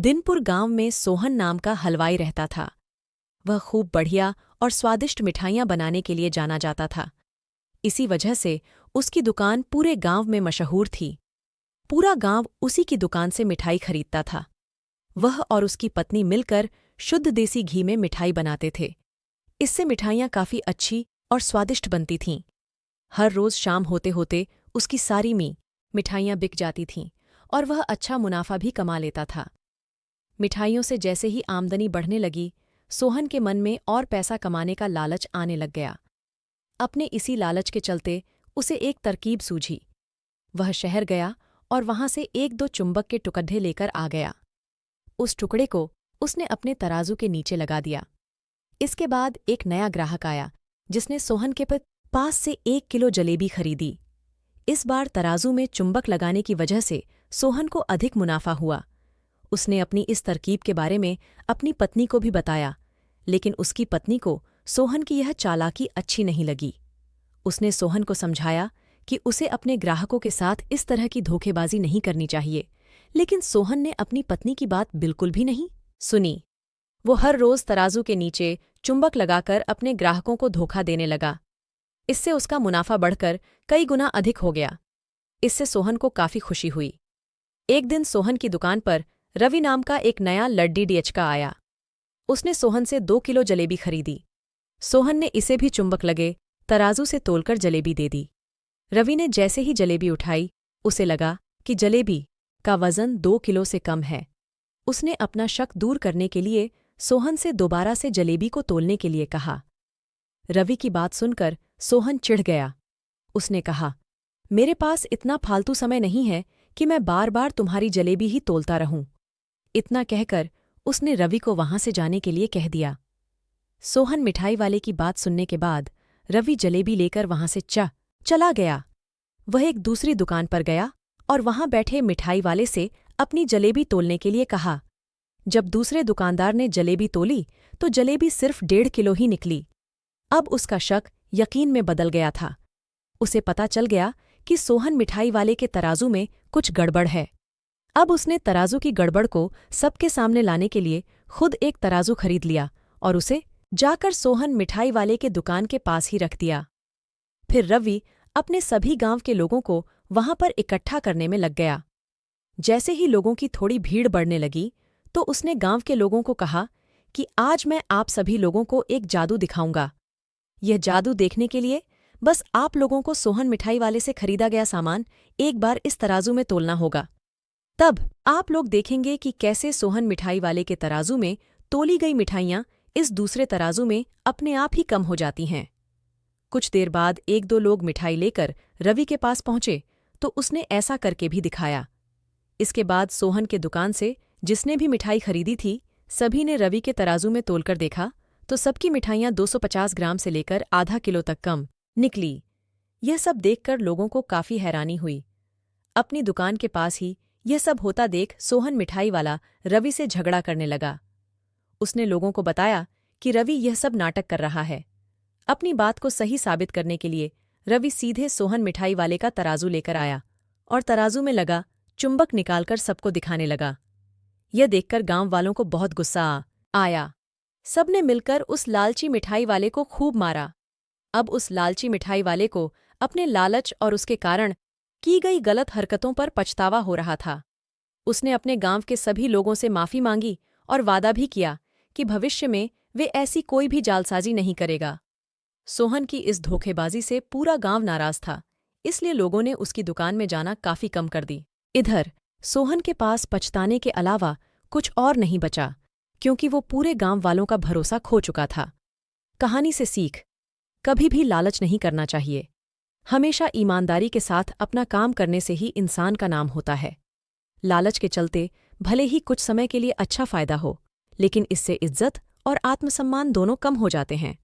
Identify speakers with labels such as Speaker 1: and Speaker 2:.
Speaker 1: दिनपुर गांव में सोहन नाम का हलवाई रहता था। वह खूब बढ़िया और स्वादिष्ट मिठाइयाँ बनाने के लिए जाना जाता था। इसी वजह से उसकी दुकान पूरे गांव में मशहूर थी। पूरा गांव उसी की दुकान से मिठाई खरीदता था। वह और उसकी पत्नी मिलकर शुद्ध देसी घी में मिठाई बनाते थे। इससे मिठाइयाँ काफ़ी अच्छी और स्वादिष्ट बनती थीं। हर रोज़ शाम होते होते उसकी सारी मिठाइयाँ बिक जाती थीं और वह अच्छा मुनाफा भी कमा लेता था। मिठाइयों से जैसे ही आमदनी बढ़ने लगी, सोहन के मन में और पैसा कमाने का लालच आने लग गया। अपने इसी लालच के चलते उसे एक तरकीब सूझी। वह शहर गया और वहां से एक दो चुंबक के टुकड़े लेकर आ गया। उस टुकड़े को उसने अपने तराजू के नीचे लगा दिया। इसके बाद एक नया ग्राहक आया, जिसने सोहन के पास से 1 किलो जलेबी खरीदी। इस बार तराजू में चुंबक लगाने की वजह से सोहन को अधिक मुनाफा हुआ। उसने अपनी इस तरकीब के बारे में अपनी पत्नी को भी बताया, लेकिन उसकी पत्नी को सोहन की यह चालाकी अच्छी नहीं लगी। उसने सोहन को समझाया कि उसे अपने ग्राहकों के साथ इस तरह की धोखेबाजी नहीं करनी चाहिए, लेकिन सोहन ने अपनी पत्नी की बात बिल्कुल भी नहीं सुनी। वो हर रोज़ तराजू के नीचे चुंबक लगाकर अपने ग्राहकों को धोखा देने लगा। इससे उसका मुनाफा बढ़कर कई गुना अधिक हो गया। इससे सोहन को काफ़ी खुशी हुई। एक दिन सोहन की दुकान पर रवि नाम का एक नया लड्डी डियचका आया। उसने सोहन से 2 किलो जलेबी खरीदी। सोहन ने इसे भी चुंबक लगे तराजू से तोलकर जलेबी दे दी। रवि ने जैसे ही जलेबी उठाई, उसे लगा कि जलेबी का वज़न 2 किलो से कम है। उसने अपना शक दूर करने के लिए सोहन से दोबारा से जलेबी को तोलने के लिए कहा। रवि की बात सुनकर सोहन चिढ़ गया। उसने कहा, मेरे पास इतना फालतू समय नहीं है कि मैं बार बार तुम्हारी जलेबी ही तोलता रहूं। इतना कहकर उसने रवि को वहां से जाने के लिए कह दिया। सोहन मिठाई वाले की बात सुनने के बाद रवि जलेबी लेकर वहां से चला गया। वह एक दूसरी दुकान पर गया और वहां बैठे मिठाई वाले से अपनी जलेबी तोलने के लिए कहा। जब दूसरे दुकानदार ने जलेबी तोली तो जलेबी सिर्फ 1.5 किलो ही निकली। अब उसका शक यकीन में बदल गया था। उसे पता चल गया कि सोहन मिठाई वाले के तराजू में कुछ गड़बड़ है। अब उसने तराजू की गड़बड़ को सबके सामने लाने के लिए खुद एक तराजू खरीद लिया और उसे जाकर सोहन मिठाई वाले के दुकान के पास ही रख दिया। फिर रवि अपने सभी गांव के लोगों को वहां पर इकट्ठा करने में लग गया। जैसे ही लोगों की थोड़ी भीड़ बढ़ने लगी तो उसने गांव के लोगों को कहा कि आज मैं आप सभी लोगों को एक जादू दिखाऊंगा। यह जादू देखने के लिए बस आप लोगों को सोहन मिठाई वाले से खरीदा गया सामान एक बार इस तराजू में तोलना होगा। तब आप लोग देखेंगे कि कैसे सोहन मिठाई वाले के तराजू में तोली गई मिठाइयाँ इस दूसरे तराजू में अपने आप ही कम हो जाती हैं। कुछ देर बाद 1-2 लोग मिठाई लेकर रवि के पास पहुंचे तो उसने ऐसा करके भी दिखाया। इसके बाद सोहन के दुकान से जिसने भी मिठाई खरीदी थी, सभी ने रवि के तराजू में तोलकर देखा तो सबकी मिठाइयाँ 250 ग्राम से लेकर आधा किलो तक कम निकली। यह सब देखकर लोगों को काफ़ी हैरानी हुई। अपनी दुकान के पास ही यह सब होता देख सोहन मिठाई वाला रवि से झगड़ा करने लगा। उसने लोगों को बताया कि रवि यह सब नाटक कर रहा है। अपनी बात को सही साबित करने के लिए रवि सीधे सोहन मिठाई वाले का तराजू लेकर आया और तराजू में लगा चुंबक निकालकर सबको दिखाने लगा। यह देखकर गांव वालों को बहुत गुस्सा आया। सबने मिलकर उस लालची मिठाई वाले को खूब मारा। अब उस लालची मिठाई वाले को अपने लालच और उसके कारण की गई गलत हरकतों पर पछतावा हो रहा था। उसने अपने गांव के सभी लोगों से माफ़ी मांगी और वादा भी किया कि भविष्य में वे ऐसी कोई भी जालसाजी नहीं करेगा। सोहन की इस धोखेबाजी से पूरा गांव नाराज था, इसलिए लोगों ने उसकी दुकान में जाना काफ़ी कम कर दी। इधर सोहन के पास पछताने के अलावा कुछ और नहीं बचा, क्योंकि वो पूरे गांव वालों का भरोसा खो चुका था। कहानी से सीख: कभी भी लालच नहीं करना चाहिए। हमेशा ईमानदारी के साथ अपना काम करने से ही इंसान का नाम होता है। लालच के चलते भले ही कुछ समय के लिए अच्छा फायदा हो, लेकिन इससे इज्जत और आत्मसम्मान दोनों कम हो जाते हैं।